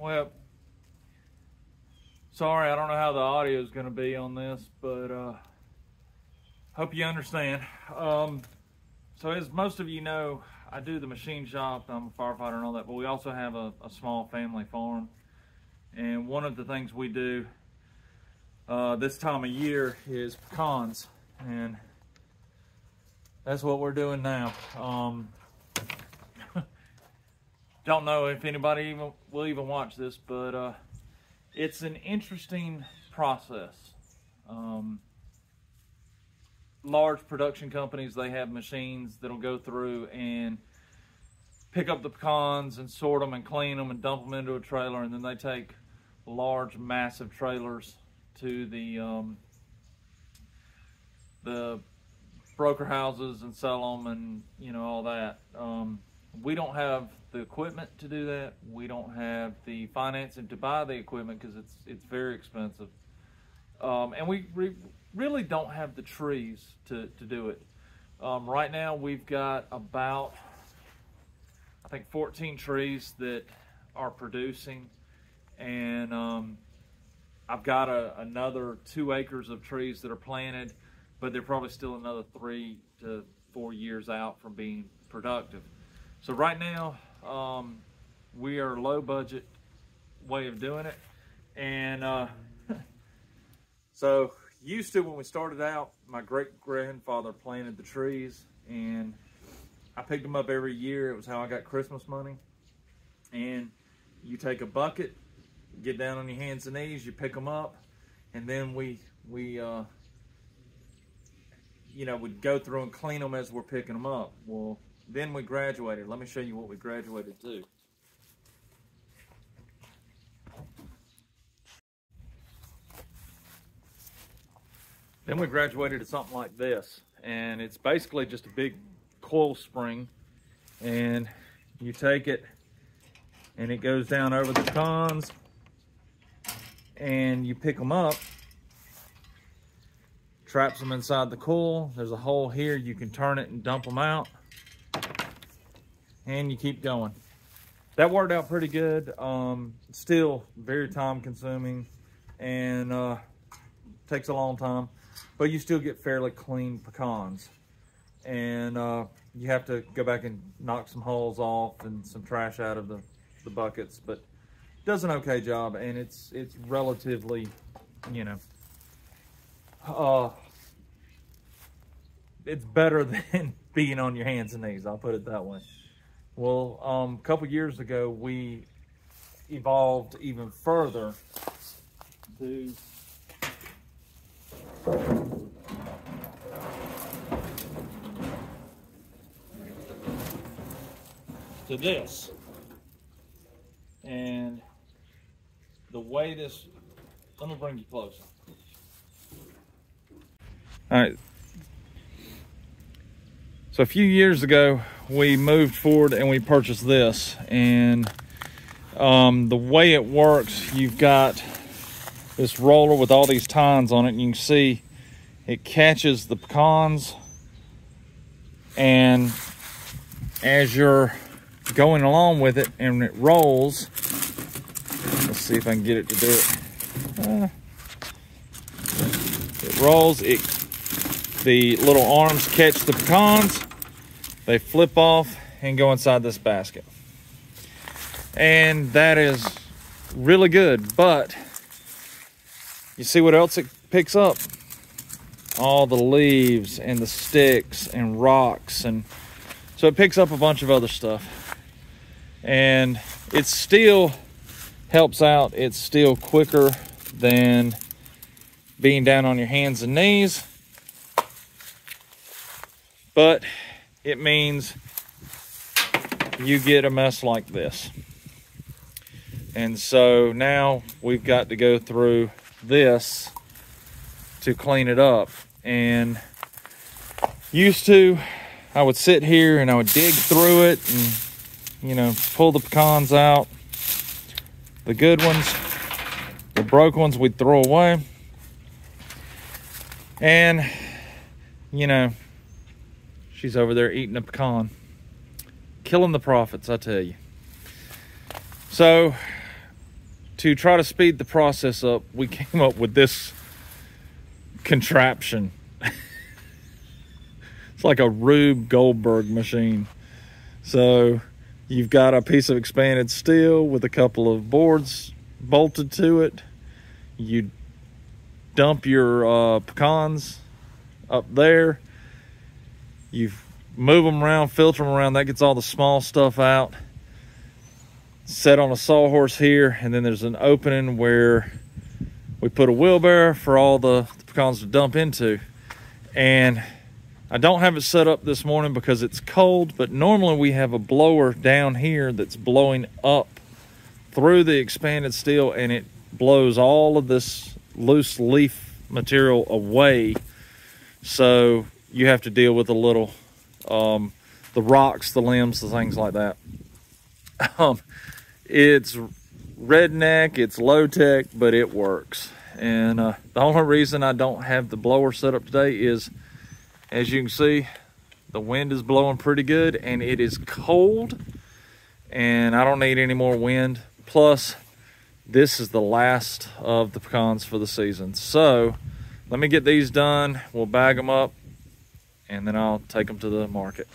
Well, sorry, I don't know how the audio is going to be on this, but hope you understand. So as most of you know, I do the machine shop, I'm a firefighter and all that, but we also have a small family farm. And one of the things we do this time of year is pecans, and that's what we're doing now. Don't know if anybody will even watch this, but it's an interesting process. Large production companies, they have machines that'll go through and pick up the pecans and sort them and clean them and dump them into a trailer, and then they take large, massive trailers to the broker houses and sell them, and you know, all that. We don't have the equipment to do that. We don't have the financing to buy the equipment because it's very expensive, and we really don't have the trees to do it. Right now we've got about, I think, 14 trees that are producing, and I've got another 2 acres of trees that are planted, but they're probably still another 3 to 4 years out from being productive. So right now we are a low budget way of doing it, and so used to, when we started out, my great-grandfather planted the trees, and I picked them up every year. It was how I got Christmas money. And you take a bucket, get down on your hands and knees, you pick them up, and then we you know, we'd go through and clean them as we're picking them up. Well, then we graduated. Let me show you what we graduated to. Then we graduated to something like this, and it's basically just a big coil spring, and you take it and it goes down over the pecans, and you pick them up, traps them inside the coil. There's a hole here, you can turn it and dump them out, and you keep going. That worked out pretty good. Still very time consuming, and takes a long time, but you still get fairly clean pecans. And you have to go back and knock some holes off and some trash out of the buckets, but does an okay job, and it's relatively, you know, it's better than being on your hands and knees, I'll put it that way. Well, a couple years ago, we evolved even further to this. And the way this, let me bring you closer. All right. So a few years ago, we moved forward and we purchased this. And the way it works, you've got this roller with all these tines on it, and you can see it catches the pecans, and as you're going along with it and it rolls, let's see if I can get it to do it. It rolls, the little arms catch the pecans, they flip off and go inside this basket. And that is really good, but you see what else it picks up? All the leaves and the sticks and rocks, and so it picks up a bunch of other stuff. And it still helps out. It's still quicker than being down on your hands and knees, but it means you get a mess like this. And so now we've got to go through this to clean it up. And used to, I would sit here and I would dig through it and, you know, pull the pecans out. The good ones, the broke ones, we'd throw away. And, you know, she's over there eating a pecan. Killing the profits, I tell you. So to try to speed the process up, we came up with this contraption. It's like a Rube Goldberg machine. So you've got a piece of expanded steel with a couple of boards bolted to it. You dump your pecans up there. You move them around, filter them around. That gets all the small stuff out. Set on a sawhorse here, and then there's an opening where we put a wheelbarrow for all the pecans to dump into. And I don't have it set up this morning because it's cold, but normally we have a blower down here that's blowing up through the expanded steel, and it blows all of this loose leaf material away. So you have to deal with a little the rocks, the limbs, the things like that. It's redneck, it's low tech, but it works. And the only reason I don't have the blower set up today is, as you can see, the wind is blowing pretty good and it is cold, and I don't need any more wind. Plus, this is the last of the pecans for the season. So let me get these done. We'll bag them up and then I'll take them to the market.